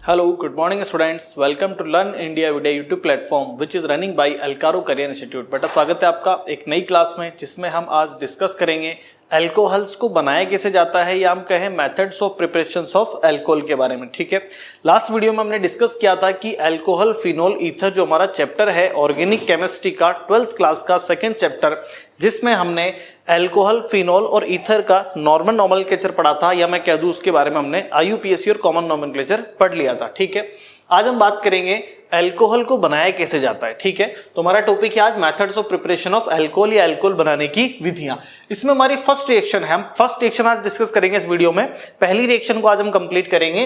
Hello, good morning students. Welcome to Learn India Video YouTube platform which is running by Alcaro Career Institute. बेटा स्वागत है आपका एक नई क्लास में जिसमें हम आज डिस्कस करेंगे अल्कोहल्स को बनाया कैसे जाता है या हम कहें methods of preparations of alcohol के बारे में। ठीक है, लास्ट वीडियो में हमने डिस्कस किया था कि अल्कोहल फिनोल ईथर जो हमारा चैप्टर है ऑर्गेनिक केमिस्ट्री का 12th क्लास का सेकंड चैप्टर, जिसमें हमने अल्कोहल फिनोल और ईथर का नॉर्मल नॉमेनक्लेचर पढ़ा था, या मैं कह दूं उसके बारे में हमने IUPAC और कॉमन नॉमेनक्लेचर पढ़ लिया था। ठीक है, आज हम बात करेंगे अल्कोहल को बनाया कैसे जाता है। ठीक है, तो हमारा टॉपिक है आज methods of preparation of alcohol या अल्कोहल बनाने की विधियां। इसमें हमारी फर्स्ट रिएक्शन है, हम फर्स्ट रिएक्शन आज डिस्कस करेंगे इस वीडियो में। पहली रिएक्शन को आज हम कंप्लीट करेंगे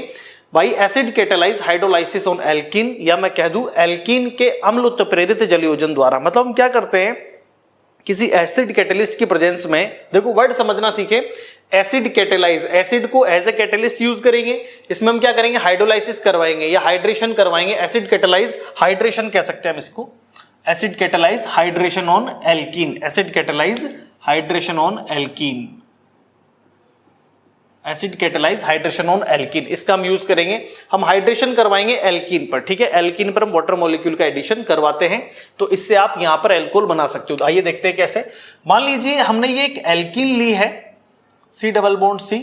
by acid catalyse hydrolysis on alkene, या मैं कह दूं एल्कीन के अम्ल उत्प्रेरित जलयोजन द्वारा। मतलब हम क्या करते हैं, किसी एसिड कैटलिस्ट की प्रेजेंस में, देखो वर्ड समझना सीखे, एसिड कैटेलाइज, एसिड को एज ए कैटलिस्ट यूज करेंगे, इसमें हम क्या करेंगे हाइड्रोलाइसिस करवाएंगे या हाइड्रेशन करवाएंगे। एसिड कैटेलाइज हाइड्रेशन कह सकते हैं हम इसको, acid catalyse hydration on alkene, acid catalyse hydration on alkene, acid catalyse hydration on alkene, इसका हम यूज करेंगे। हम हाइड्रेशन करवाएंगे एल्कीन पर। ठीक है, एल्कीन पर हम वाटर मॉलिक्यूल का एडिशन करवाते हैं, तो इससे आप यहां पर अल्कोहल बना सकते हो। तो आइए देखते हैं कैसे। मान लीजिए हमने ये एक एल्कीन ली है, C डबल बॉन्ड C,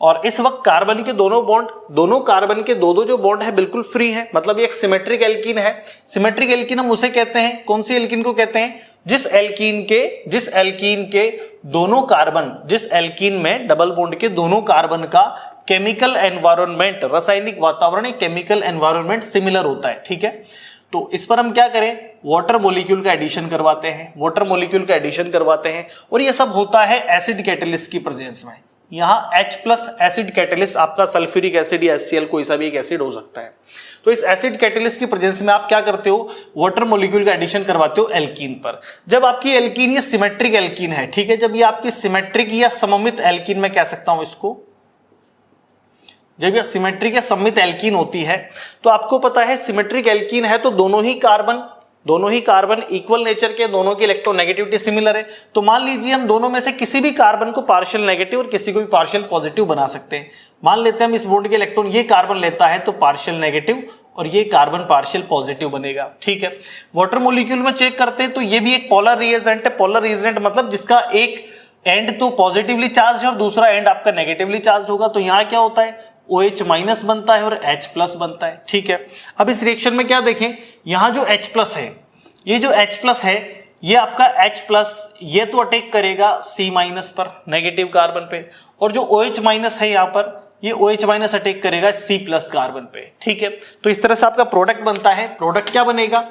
और इस वक्त कार्बन के दोनों कार्बन के दो जो बॉन्ड है बिल्कुल फ्री है, मतलब ये एक सिमेट्रिक एल्कीन है। सिमेट्रिक एल्कीन हम उसे कहते हैं, कौन सी एल्कीन को कहते हैं, जिस एल्कीन के दोनों कार्बन, जिस एल्कीन में डबल बॉन्ड के दोनों कार्बन का केमिकल एनवायरनमेंट, रासायनिक वातावरण, केमिकल एनवायरनमेंट सिमिलर होता है। ठीक है, तो इस पर हम क्या करें, वाटर मॉलिक्यूल का एडिशन करवाते हैं, वाटर मॉलिक्यूल का एडिशन करवाते हैं, और ये सब होता है एसिड कैटलिस्ट की प्रेजेंस में। यहां H प्लस एसिड कैटलिस्ट आपका सल्फ्यूरिक एसिड या HCl कोई सा भी एक एसिड हो सकता है। तो इस एसिड कैटलिस्ट की प्रेजेंस में आप क्या करते हो, वाटर मॉलिक्यूल का एडिशन करवाते हो एल्कीन पर। जब आपकी एल्कीन ये सिमेट्रिक एल्कीन है, ठीक है, जब ये आपकी सिमेट्रिक या सममित एल्कीन में कह सकता हूं इसको, जब ये सिमेट्रिक या सममित एल्कीन होती है, तो आपको पता है सिमेट्रिक एल्कीन है तो दोनों ही कार्बन इक्वल नेचर के, दोनों की इलेक्ट्रोनेगेटिविटी सिमिलर है। तो मान लीजिए हम दोनों में से किसी भी कार्बन को पार्शियल नेगेटिव और किसी को भी पार्शियल पॉजिटिव बना सकते हैं। मान लेते हैं हम इस बॉन्ड के इलेक्ट्रॉन ये कार्बन लेता है तो पार्शियल नेगेटिव और ये कार्बन पार्शियल पॉजिटिव बनेगा। ठीक है, वाटर मॉलिक्यूल में चेक करते हैं तो ये भी एक पोलर रिएजेंट है। पोलर रिएजेंट मतलब जिसका एक एंड तो पॉजिटिवली चार्ज है और दूसरा एंड आपका नेगेटिवली चार्ज होगा। तो यहां क्या होता है, OH माइनस बनता है और H प्लस बनता है। ठीक है, अब इस रिएक्शन में क्या देखें, यहां जो H प्लस है, ये जो H प्लस है, ये आपका H प्लस ये तो अटैक करेगा C माइनस पर, नेगेटिव कार्बन पे, और जो OH माइनस है यहां पर, ये OH माइनस अटैक करेगा C प्लस कार्बन पे। ठीक है, तो इस तरह से आपका प्रोडक्ट बनता है। प्रोडक्ट क्या बनेगा,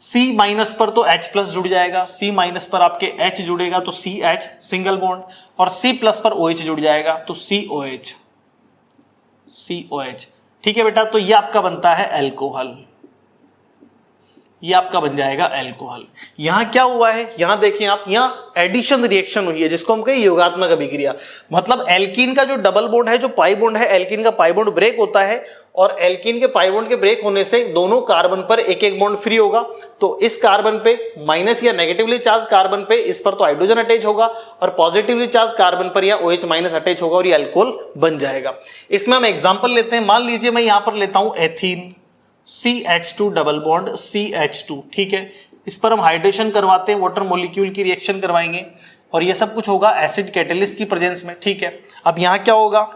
C माइनस पर तो H प्लस जुड़ जाएगा, C माइनस पर आपके H जुड़ेगा तो CH सिंगल बॉन्ड, और C प्लस पर OH जुड़ जाएगा तो COH। ठीक है बेटा, तो ये आपका बनता है अल्कोहल, ये आपका बन जाएगा अल्कोहल। यहां क्या हुआ है, यहां देखिए आप, यहां एडिशन रिएक्शन हुई है जिसको हम कहें योगात्मक अभिक्रिया। मतलब एल्कीन का जो डबल बॉन्ड है, जो पाई बॉन्ड है, एल्कीन का पाई बॉन्ड ब्रेक होता है, और एल्कीन के पाई बॉन्ड के ब्रेक होने से दोनों कार्बन पर एक एक बॉन्ड फ्री होगा। तो इस कार्बन पे माइनस या नेगेटिवली चार्ज कार्बन पे, इस पर तो हाइड्रोजन अटैच होगा, और पॉजिटिवली चार्ज कार्बन पर या OH माइनस अटैच होगा और ये अल्कोहल बन जाएगा। इसमें हम एग्जांपल लेते हैं। मान लीजिए मैं यहां पर लेता हूं ethene, CH2 double bond CH2। ठीक है, इस पर हम हाइड्रेशन करवाते हैं, वाटर मॉलिक्यूल की रिएक्शन करवाएंगे, और ये सब कुछ होगा एसिड कैटलिस्ट की प्रेजेंस में। ठीक है, अब यहां क्या होगा,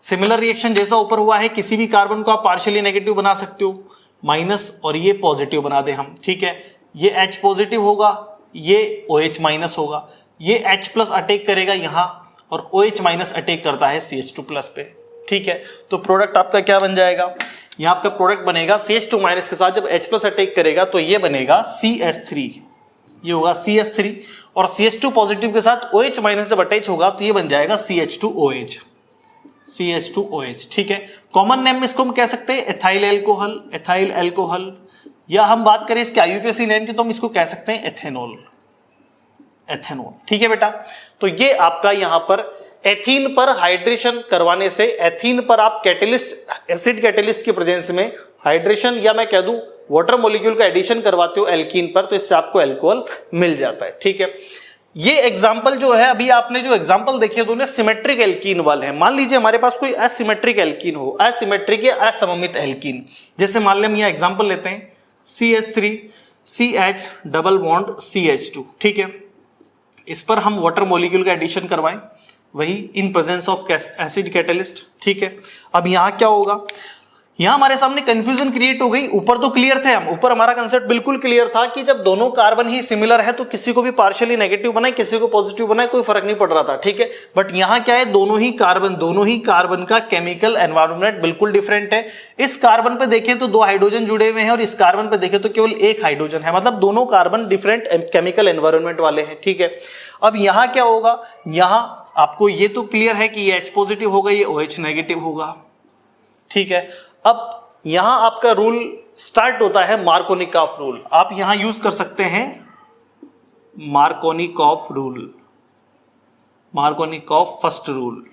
सिमिलर रिएक्शन जैसा ऊपर हुआ है, किसी भी कार्बन को आप पार्शियली नेगेटिव बना सकते हो, माइनस और ये पॉजिटिव बना दे हम। ठीक है, ये H पॉजिटिव होगा, ये OH माइनस होगा, ये H प्लस अटैक करेगा यहां, और OH माइनस अटैक करता है CH2 प्लस पे। ठीक है, तो प्रोडक्ट आपका क्या बन जाएगा, यहां आपका प्रोडक्ट बनेगा CH2 माइनस के साथ जब H प्लस अटैक करेगा तो ये बनेगा CH3, ये होगा CH3, और CH2 पॉजिटिव के साथ OH माइनस जब अटैच होगा तो ये बन जाएगा CH2OH, CH2OH। ठीक है, कॉमन नेम में इसको हम कह सकते हैं एथाइल अल्कोहल, एथाइल अल्कोहल, या हम बात करें इसके IUPAC नेम की तो हम इसको कह सकते हैं एथेनॉल, एथेनॉल। ठीक है बेटा, तो ये आपका यहां पर एथीन पर हाइड्रेशन करवाने से, एथीन पर आप कैटलिस्ट, एसिड कैटलिस्ट की प्रेजेंस में हाइड्रेशन या मैं कह दूं वाटर मॉलिक्यूल का एडिशन करवाते हो एल्कीन पर, तो इससे आपको अल्कोहल मिल जाता है। ठीक है, ये एग्जाम्पल जो है, अभी आपने जो एग्जाम्पल देखे दोनों सिमेट्रिक एल्कीन वाले हैं। मान लीजिए हमारे पास कोई असिमेट्रिक एल्कीन हो, असिमेट्रिक या असममित एल्कीन, जैसे मान लें हम यहाँ एग्जाम्पल लेते हैं CH3 CH double bond CH2, ठीक है। इस पर हम वाटर मॉलिक्यूल का एडिशन करवाएं, वही in presence of acid catalyst, ठीक है। अब यहाँ क्या होगा, यहां हमारे सामने कंफ्यूजन क्रिएट हो गई। ऊपर तो क्लियर थे हम, ऊपर हमारा कंसेप्ट बिल्कुल क्लियर था कि जब दोनों कार्बन ही सिमिलर है तो किसी को भी पार्शियली नेगेटिव बनाए, किसी को पॉजिटिव बनाए, कोई फर्क नहीं पड़ रहा था, ठीक है। बट यहां क्या है, दोनों ही कार्बन का केमिकल एनवायरनमेंट बिल्कुल डिफरेंट है। इस कार्बन पे देखें तो 2 हाइड्रोजन जुड़े हुए हैं और इस कार्बन पे देखें तो केवल 1 हाइड्रोजन है, मतलब दोनों कार्बन डिफरेंट केमिकल एनवायरनमेंट वाले हैं, ठीक है। अब यहां क्या होगा, यहां आपको ये तो क्लियर है कि ये H पॉजिटिव होगा, ये OH नेगेटिव होगा, ठीक है। अब यहां आपका रूल स्टार्ट होता है मार्कोनिकॉफ रूल। आप यहां यूज कर सकते हैं Markovnikov rule, Markovnikov first rule.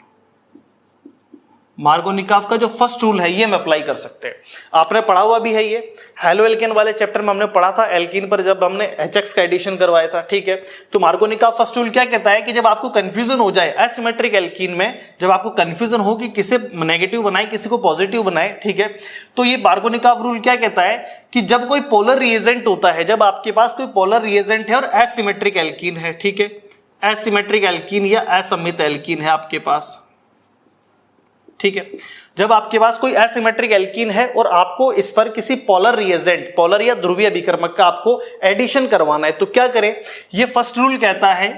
Markovnikov का जो फर्स्ट रूल है ये हम अप्लाई कर सकते हैं। आपने पढ़ा हुआ भी है ये, हैलो एल्केन वाले चैप्टर में हमने पढ़ा था एल्कीन पर, जब हमने HX का एडिशन करवाया था, ठीक है। तो मार्कोनिकॉफ फर्स्ट रूल क्या कहता है कि जब आपको कंफ्यूजन हो जाए एसिमेट्रिक एल्कीन में, जब आपको कंफ्यूजन हो कि किसे नेगेटिव बनाए किसी को पॉजिटिव बनाए, ठीक है, तो ये मार्कोनिकॉफ रूल क्या कहता है कि जब कोई पोलर रिएजेंट होता है, जब आपके पास कोई पोलर रिएजेंट है और एसिमेट्रिक एल्कीन है, ठीक है, एसिमेट्रिक एल्कीन या असममित एल्कीन है आपके पास, ठीक है। जब आपके पास कोई एसिमेट्रिक एल्कीन है और आपको इस पर किसी पोलर रिएजेंट, पोलर या ध्रुवीय अभिकर्मक का आपको एडिशन करवाना है, तो क्या करें, ये फर्स्ट रूल कहता है,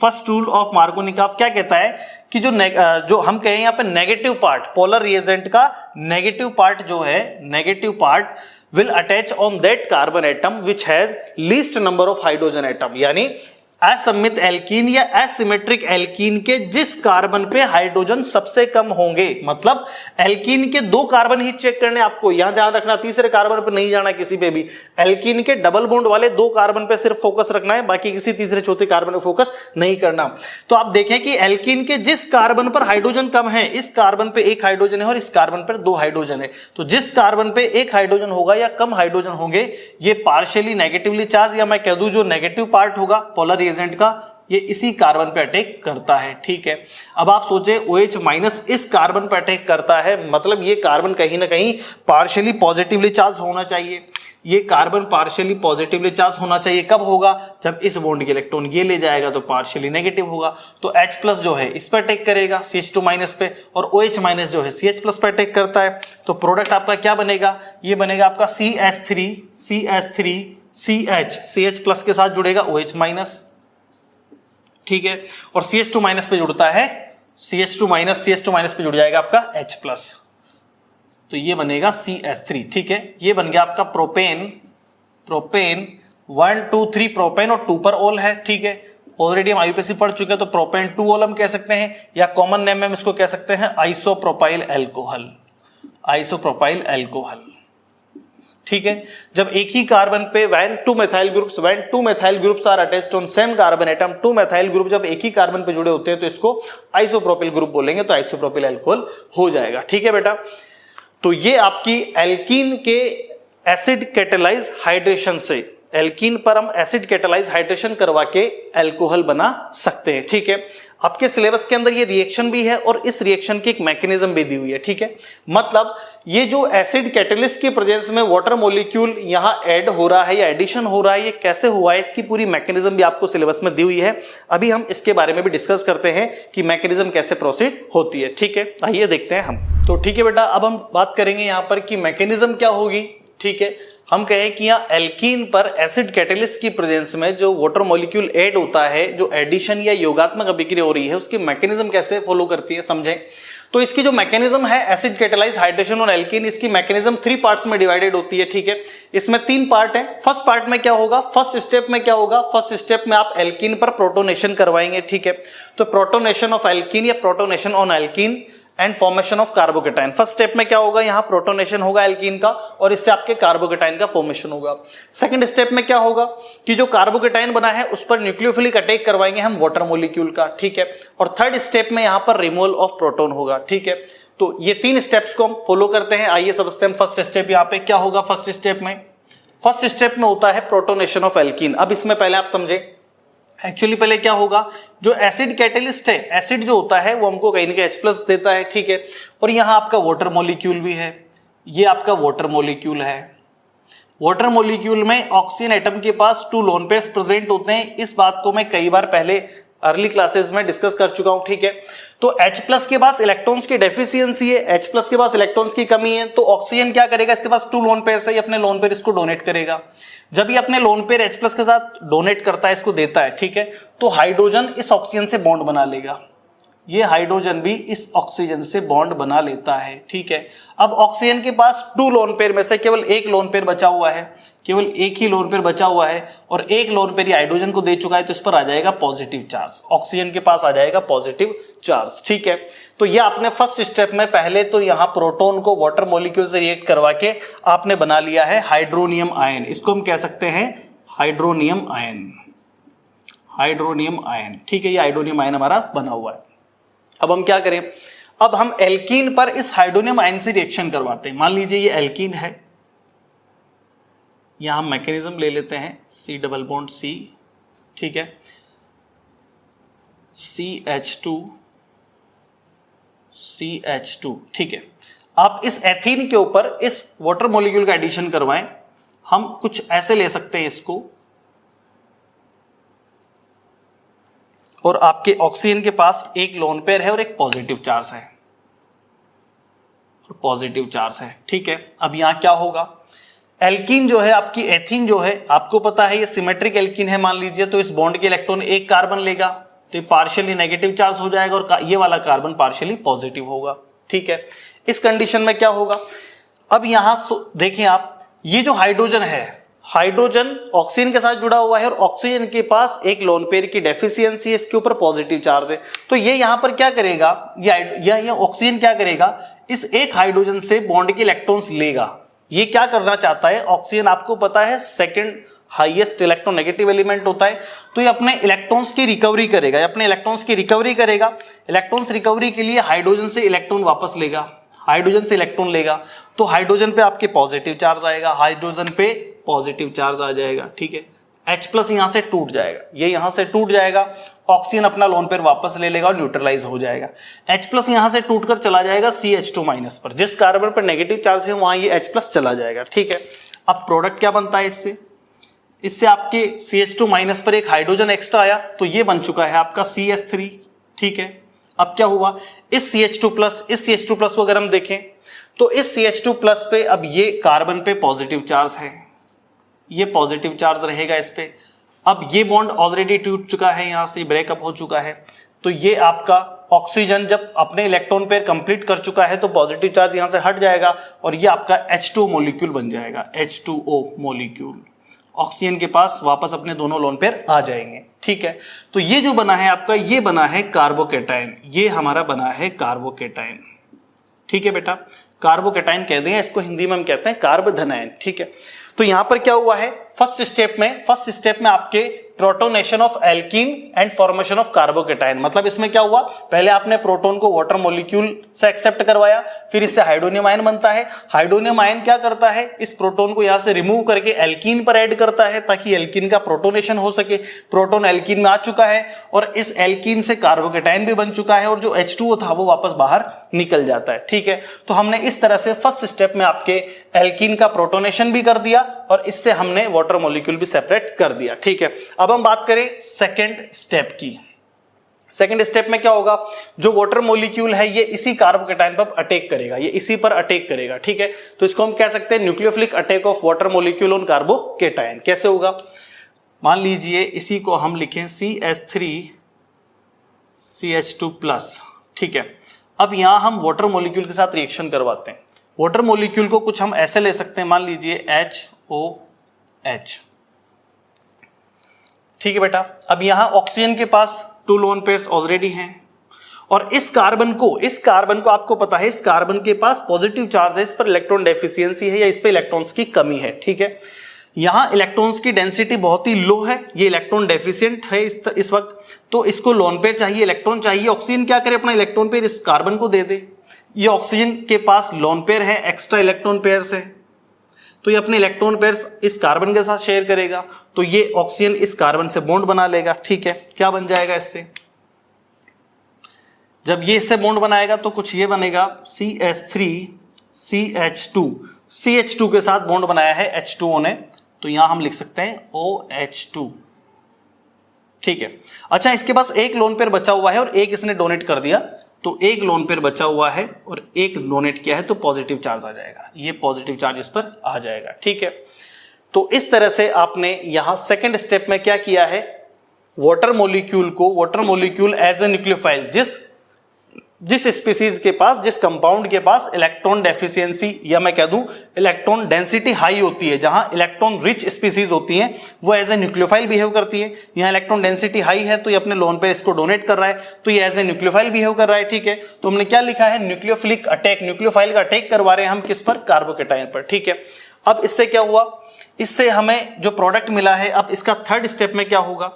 फर्स्ट रूल ऑफ मार्कोनिकॉफ क्या कहता है कि जो हम कहें यहां पे नेगेटिव पार्ट, पोलर रिएजेंट का नेगेटिव पार्ट जो है, negative part will attach on that carbon atom which has least number of hydrogen atom, यानी असममित एल्कीन या एसिमेट्रिक एल्कीन के जिस कार्बन पे हाइड्रोजन सबसे कम होंगे, मतलब एल्कीन के 2 कार्बन ही चेक करने आपको, यहां ध्यान रखना, तीसरे कार्बन पे नहीं जाना किसी पे भी। एल्कीन के डबल बॉन्ड वाले 2 कार्बन पे सिर्फ फोकस रखना है, बाकी किसी तीसरे चौथे कार्बन पे फोकस नहीं करना। तो आप देखें कि एल्कीन के जिस कार्बन पर हाइड्रोजन कम है, इस कार्बन पे 1 हाइड्रोजन है और इस कार्बन पर 2 हाइड्रोजन है, तो जिस कार्बन पे 1 हाइड्रोजन होगा या कम हाइड्रोजन होंगे, ये पार्शियली नेगेटिवली चार्ज, या मैं कह दूं जो नेगेटिव पार्ट होगा पोलर रिएजेंट का, ये इसी कार्बन पे अटैक करता है, ठीक है। अब आप सोचे OH माइनस इस कार्बन पे अटैक करता है, मतलब ये कार्बन कहीं ना कहीं पार्शियली पॉजिटिवली चार्ज होना चाहिए, ये कार्बन पार्शियली पॉजिटिवली चार्ज होना चाहिए। कब होगा, जब इस बॉन्ड के इलेक्ट्रॉन ये ले जाएगा तो पार्शियली नेगेटिव होगा, तो H प्लस जो है इस पर अटैक करेगा CH2 माइनस पे, और OH माइनस जो है CH प्लस पे अटैक करता है, तो प्रोडक्ट आपका क्या बनेगा, ये बनेगा आपका CH3 CH CH प्लस के साथ जुड़ेगा OH माइनस, ठीक है, और CH2 माइनस पे जुड़ता है CH2 माइनस पे जुड़ जाएगा आपका H प्लस, तो ये बनेगा CH3, ठीक है। ये बन गया आपका प्रोपेन 1 2 3 प्रोपेन और 2 पर ऑल है, ठीक है। ऑलरेडी हम आईयूपीएसी पढ़ चुके हैं, तो प्रोपेन 2 ऑल हम कह सकते हैं, या कॉमन नेम में हम इसको कह सकते हैं आइसोप्रोपाइल एल्कोहल, आइसोप्रोपाइल एल्कोहल, ठीक है। जब एक ही कार्बन पे when 2 methyl groups are attached on same carbon atom, 2 methyl group जब एक ही कार्बन पे जुड़े होते हैं तो इसको आइसोप्रोपिल ग्रुप बोलेंगे, तो आइसोप्रोपिल अल्कोहल हो जाएगा, ठीक है बेटा। तो ये आपकी एल्कीन के एसिड कैटेलाइज हाइड्रेशन से, एल्कीन पर हम एसिड कैटेलाइज हाइड्रेशन करवा के अल्कोहल बना सकते हैं, ठीक है। आपके सिलेबस के अंदर ये रिएक्शन भी है और इस रिएक्शन की एक मैकेनिज्म भी दी हुई है, ठीक है। मतलब ये जो एसिड कैटेलिस्ट के प्रेजेंस में वाटर मॉलिक्यूल यहां ऐड हो रहा है या एडिशन हो रहा है, ये कैसे हुआ है, इसकी पूरी मैकेनिज्म भी आपको सिलेबस में दी हुई है। अभी हम इसके बारे में भी डिस्कस करते हैं कि मैकेनिज्म कैसे प्रोसीड होती है, ठीक है। आइए देखते हैं हम। तो ठीक है बेटा, अब हम बात करेंगे यहां पर कि मैकेनिज्म क्या होगी, ठीक है। हम कहें कि यहाँ एल्कीन पर एसिड कैटेलिस्ट की प्रेजेंस में जो वाटर मॉलिक्यूल ऐड होता है, जो एडिशन या योगात्मक अभिक्रिया हो रही है, उसकी मैकेनिज्म कैसे फॉलो करती है समझें। तो इसकी जो मैकेनिज्म है acid catalyse hydration on alkene, इसकी मैकेनिज्म 3 पार्ट्स में डिवाइडेड होती है, ठीक है। इसमें 3 पार्ट है। फर्स्ट पार्ट में क्या होगा, फर्स्ट स्टेप में क्या होगा, फर्स्ट स्टेप में आप एल्कीन पर प्रोटोनेशन करवाएंगे, ठीक है। तो प्रोटोनेशन ऑफ एल्कीन या protonation on alkene and formation of carbocation. First step में क्या होगा, यहां प्रोटोनेशन होगा एल्कीन का और इससे आपके कार्बोकेटाइन का फॉर्मेशन होगा। सेकंड स्टेप में क्या होगा कि जो कार्बोकेटाइन बना है उस पर न्यूक्लियोफिलिक अटैक करवाएंगे हम वाटर मॉलिक्यूल का, ठीक है। और थर्ड स्टेप में यहां पर रिमूवल ऑफ प्रोटॉन होगा, ठीक है। तो ये 3 स्टेप्स को हम फॉलो करते हैं। आइए समझते हैं फर्स्ट स्टेप यहां पे क्या होगा। फर्स्ट स्टेप में होता है प्रोटोनेशन ऑफ एल्कीन। अब इसमें पहले आप समझे एक्चुअली पहले क्या होगा, जो एसिड कैटेलिस्ट है, एसिड जो होता है वो हमको कहीं ना कहीं H+ देता है, ठीक है। और यहाँ आपका वाटर मॉलिक्यूल भी है, ये आपका वाटर मॉलिक्यूल है। वाटर मॉलिक्यूल में ऑक्सीजन एटम के पास 2 लोन पेयर्स प्रेजेंट होते हैं। इस बात को मैं कई बार पहले अर्ली क्लासेस में डिस्कस कर चुका हूं, ठीक है। तो H+ के पास इलेक्ट्रॉन्स की डेफिशिएंसी है, H+ के पास इलेक्ट्रॉन्स की कमी है, तो ऑक्सीजन क्या करेगा, इसके पास 2 लोन पेयर्स है, ये अपने लोन पेयर इसको डोनेट करेगा। जब ये अपने लोन पेयर H+ के साथ डोनेट करता है, इसको देता है, ठीक है, तो हाइड्रोजन इस ऑक्सीजन से बॉन्ड बना लेगा, ये हाइड्रोजन भी इस ऑक्सीजन से बॉन्ड बना लेता है, ठीक है। अब ऑक्सीजन के पास 2 लोन पेयर में से केवल एक लोन पेयर बचा हुआ है, केवल एक ही लोन पेयर बचा हुआ है, और एक लोन पेयर हाइड्रोजन को दे चुका है, तो इस पर आ जाएगा पॉजिटिव चार्ज, ऑक्सीजन के पास आ जाएगा पॉजिटिव चार्ज, ठीक है। तो ये आपने फर्स्ट स्टेप में पहले तो यहां प्रोटॉन को वाटर मॉलिक्यूल से रिएक्ट करवा के आपने बना लिया है हाइड्रोनियम आयन, इसको हम कह सकते हैं हाइड्रोनियम आयन, हाइड्रोनियम आयन, ठीक है। ये हाइड्रोनियम आयन हमारा बना हुआ है। अब हम क्या करें, अब हम एल्कीन पर इस हाइड्रोनियम आयन से रिएक्शन करवाते हैं। मान लीजिए ये एल्कीन है, यहां हम मैकेनिज्म ले लेते हैं C डबल बॉन्ड C, ठीक है, CH2, ठीक है। आप इस एथीन के ऊपर इस वाटर मॉलिक्यूल का एडिशन करवाएं, हम कुछ ऐसे ले सकते हैं इसको, और आपके ऑक्सीजन के पास एक लोन पेयर है और एक पॉजिटिव चार्ज है, और पॉजिटिव चार्ज है, ठीक है। अब यहां क्या होगा, एल्कीन जो है आपकी, एथीन जो है आपको पता है ये सिमेट्रिक एल्कीन है मान लीजिए, तो इस बॉन्ड के इलेक्ट्रॉन एक कार्बन लेगा, तो ये पार्शियली नेगेटिव चार्ज हो जाएगा, और ये वाला कार्बन पार्शियली पॉजिटिव होगा, ठीक है। इस कंडीशन में क्या होगा, अब यहां देखें आप, ये जो हाइड्रोजन है, हाइड्रोजन ऑक्सीजन के साथ जुड़ा हुआ है, और ऑक्सीजन के पास एक लोन पेयर की डेफिशिएंसी है, इसके ऊपर पॉजिटिव चार्ज है, तो ये यहां पर क्या करेगा, ये ऑक्सीजन क्या करेगा, इस एक हाइड्रोजन से बॉन्ड के इलेक्ट्रॉन्स लेगा। ये क्या करना चाहता है, ऑक्सीजन आपको पता है सेकंड हाईएस्ट इलेक्ट्रोनेगेटिव एलिमेंट होता है, तो ये अपने इलेक्ट्रॉन्स की रिकवरी करेगा, अपने इलेक्ट्रॉन्स की रिकवरी करेगा। इलेक्ट्रॉन्स रिकवरी के लिए हाइड्रोजन से इलेक्ट्रॉन वापस लेगा, हाइड्रोजन से इलेक्ट्रॉन लेगा, तो हाइड्रोजन पे आपके पॉजिटिव चार्ज आएगा, हाइड्रोजन पे पॉजिटिव चार्ज आ जाएगा, ठीक है। H+ यहां से टूट जाएगा, ये यहां से टूट जाएगा, ऑक्सीजन अपना लोन पेयर वापस ले लेगा और न्यूट्रलाइज हो जाएगा। H+ यहां से टूटकर चला जाएगा CH2- पर, जिस कार्बन पर नेगेटिव चार्ज है वहां ये H+ चला जाएगा, ठीक है। अब प्रोडक्ट क्या बनता है इससे, इससे आपके CH2- पर एक हाइड्रोजन एक्स्ट्रा आया, तो ये बन चुका है आपका CH3, ठीक है। अब क्या हुआ, इस CH2+ को अगर हम देखें, तो इस CH2+ पे अब ये कार्बन पे पॉजिटिव चार्ज है, ये पॉजिटिव चार्ज रहेगा इस पे। अब ये बॉन्ड ऑलरेडी टूट चुका है, यहां से ब्रेकअप हो चुका है, तो ये आपका ऑक्सीजन जब अपने इलेक्ट्रॉन पेयर कंप्लीट कर चुका है, तो पॉजिटिव चार्ज यहां से हट जाएगा, और ये आपका H2 मॉलिक्यूल बन जाएगा, H2O मॉलिक्यूल। ऑक्सीजन के पास वापस अपने दोनों लोन पेयर आ जाएंगे, ठीक है। तो ये जो बना है आपका, ये बना है कार्बोकेटाइन, ये हमारा बना है कार्बोकेटाइन, ठीक है बेटा। कार्बोकेटाइन कह देंगे इसको, हिंदी में हम कहते हैं कार्बोधनायन, ठीक है। तो यहां पर क्या हुआ है, फर्स्ट स्टेप में आपके protonation of alkene and formation of carbocation, मतलब इसमें क्या हुआ, पहले आपने प्रोटॉन को वाटर मॉलिक्यूल से एक्सेप्ट करवाया, फिर इससे हाइड्रोनियम आयन बनता है। हाइड्रोनियम आयन क्या करता है, इस प्रोटॉन को यहां से रिमूव करके एल्कीन पर ऐड करता है, ताकि एल्कीन का प्रोटोनेशन हो सके। प्रोटॉन एल्कीन में आ चुका है, और इस एल्कीन से कार्बोकेटाइन भी बन चुका है, और जो H2O था वो वापस बाहर निकल जाता है, ठीक है। तो हमने इस तरह से फर्स्ट स्टेप में आपके एल्कीन का प्रोटोनेशन भी कर दिया, और इससे हमने वाटर मॉलिक्यूल भी सेपरेट कर दिया, ठीक है। अब हम बात करें सेकंड स्टेप की। सेकंड स्टेप में क्या होगा, जो वाटर मॉलिक्यूल है ये इसी कार्बोकेटाइन पर अटैक करेगा, ये इसी पर अटैक करेगा, ठीक है। तो इसको हम कह सकते हैं nucleophilic attack of water molecule on carbocation. कैसे होगा, मान लीजिए इसी को हम लिखें CH3CH2+, ठीक है। अब यहां हम वाटर मॉलिक्यूल के साथ रिएक्शन करवाते हैं। वाटर मॉलिक्यूल को कुछ हम ऐसे ले सकते हैं, मान लीजिए HOH, ठीक है बेटा। अब यहां ऑक्सीजन के पास 2 लोन पेयर्स ऑलरेडी हैं, और इस कार्बन को आपको पता है, इस कार्बन के पास पॉजिटिव चार्ज है, इस पर इलेक्ट्रॉन डेफिशिएंसी है, या इस पर इलेक्ट्रॉन्स की कमी है, ठीक है। यहां इलेक्ट्रॉन्स की डेंसिटी बहुत ही लो है, ये इलेक्ट्रॉन डेफिशिएंट है इस वक्त, तो इसको लोन पेयर चाहिए, इलेक्ट्रॉन चाहिए। ऑक्सीजन क्या करे, अपना इलेक्ट्रॉन पेयर इस कार्बन को दे दे। ये ऑक्सीजन के पास लोन पेयर है, एक्स्ट्रा इलेक्ट्रॉन पेयर है, तो ये अपने इलेक्ट्रॉन पेयर्स इस कार्बन के साथ शेयर करेगा, तो ये ऑक्सीजन इस कार्बन से बॉन्ड बना लेगा। ठीक है, क्या बन जाएगा इससे, जब ये इससे बॉन्ड बनाएगा तो कुछ ये बनेगा CH3CH2, CH2 के साथ बॉन्ड बनाया है H2O ने, तो यहां हम लिख सकते हैं OH2। ठीक है, अच्छा इसके पास एक लोन पेयर बचा हुआ है और एक इसने डोनेट कर दिया, तो एक लोन पेयर बचा हुआ है और एक डोनेट किया है, तो पॉजिटिव चार्ज आ जाएगा, ये पॉजिटिव चार्ज इस पर आ जाएगा। ठीक है, तो इस तरह से आपने यहां सेकंड स्टेप में क्या किया है, water molecule as a nucleophile, जिस स्पीसीज के पास, जिस कंपाउंड के पास इलेक्ट्रॉन डेफिशिएंसी या मैं कह दूं इलेक्ट्रॉन डेंसिटी हाई होती है, जहां इलेक्ट्रॉन रिच स्पीसीज होती हैं, वो एज ए न्यूक्लियोफाइल बिहेव करती है। यहां इलेक्ट्रॉन डेंसिटी हाई है तो ये अपने लोन पे इसको डोनेट कर रहा है, तो ये एज ए न्यूक्लियोफाइल बिहेव कर रहा है। ठीक है, तो हमने क्या लिखा है, न्यूक्लियोफिलिक अटैक, न्यूक्लियोफाइल का अटैक करवा रहे हैं हम किस पर, कार्बोकेटायन पर। ठीक है, अब इससे क्या हुआ, इससे हमें जो प्रोडक्ट मिला है, अब इसका थर्ड स्टेप में क्या होगा,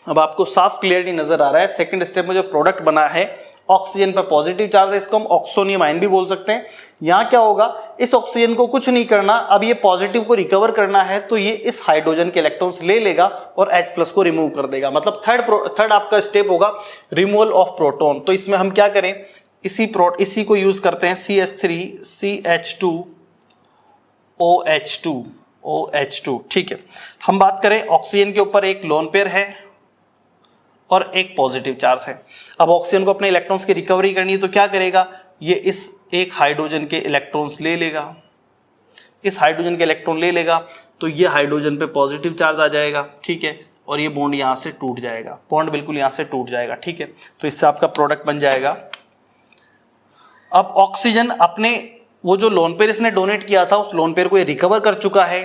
अब आपको साफ क्लियरली नजर आ रहा है। सेकंड स्टेप में जो प्रोडक्ट बना है, ऑक्सीजन पर पॉजिटिव चार्ज है, इसको हम ऑक्सोनियम आयन भी बोल सकते हैं। यहां क्या होगा, इस ऑक्सीजन को कुछ नहीं करना, अब ये पॉजिटिव को रिकवर करना है, तो ये इस हाइड्रोजन के इलेक्ट्रॉन्स ले लेगा और H+ को रिमूव कर देगा। मतलब थर्ड आपका स्टेप होगा रिमूवल ऑफ प्रोटॉन। तो इसमें हम क्या करें, इसी को यूज करते हैं, CH3CH2OH2। ठीक है, हम बात करें ऑक्सीजन के ऊपर एक लोन पेयर है और एक पॉजिटिव चार्ज है। अब ऑक्सीजन को अपने इलेक्ट्रॉन्स की रिकवरी करनी है, तो क्या करेगा, ये इस एक हाइड्रोजन के इलेक्ट्रॉन्स ले लेगा, इस हाइड्रोजन के इलेक्ट्रॉन ले लेगा, तो ये हाइड्रोजन पे पॉजिटिव चार्ज आ जाएगा। ठीक है, और ये बॉन्ड यहां से टूट जाएगा, बॉन्ड बिल्कुल यहां से टूट जाएगा। ठीक है, तो इससे आपका प्रोडक्ट बन जाएगा। अब ऑक्सीजन अपने वो जो लोन पेयर इसने डोनेट किया था, उस लोन पेयर को ये रिकवर कर चुका है,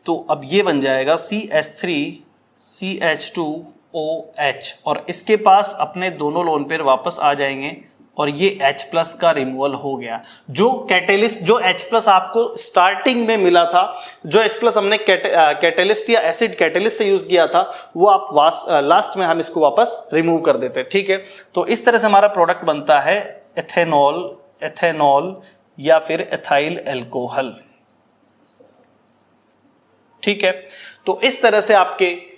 तो अब ये बन जाएगा CH3CH2OH, और इसके पास अपने दोनों लोन पेयर वापस आ जाएंगे और ये H+ का रिमूवल हो गया। जो कैटेलिस्ट, जो H+ आपको स्टार्टिंग में मिला था, जो H+ हमने कैटेलिस्ट या एसिड कैटेलिस्ट से यूज किया था, वो आप लास्ट में हम इसको वापस रिमूव कर देते हैं। ठीक है, तो इस तरह से हमारा प्रोडक्ट बनता है एथेनॉल या फिर एथाइल अल्कोहल। ठीक है, तो इस तरह से आपके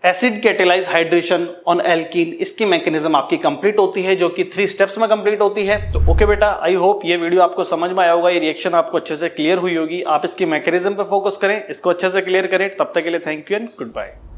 acid catalyse hydration on alkene, इसकी मैकेनिज्म आपकी कंप्लीट होती है, जो कि 3 स्टेप्स में कंप्लीट होती है। तो ओके बेटा, आई होप ये वीडियो आपको समझ में आया होगा, ये रिएक्शन आपको अच्छे से क्लियर हुई होगी। आप इसकी मैकेनिज्म पे फोकस करें, इसको अच्छे से क्लियर करें। तब तक के लिए thank you and good bye.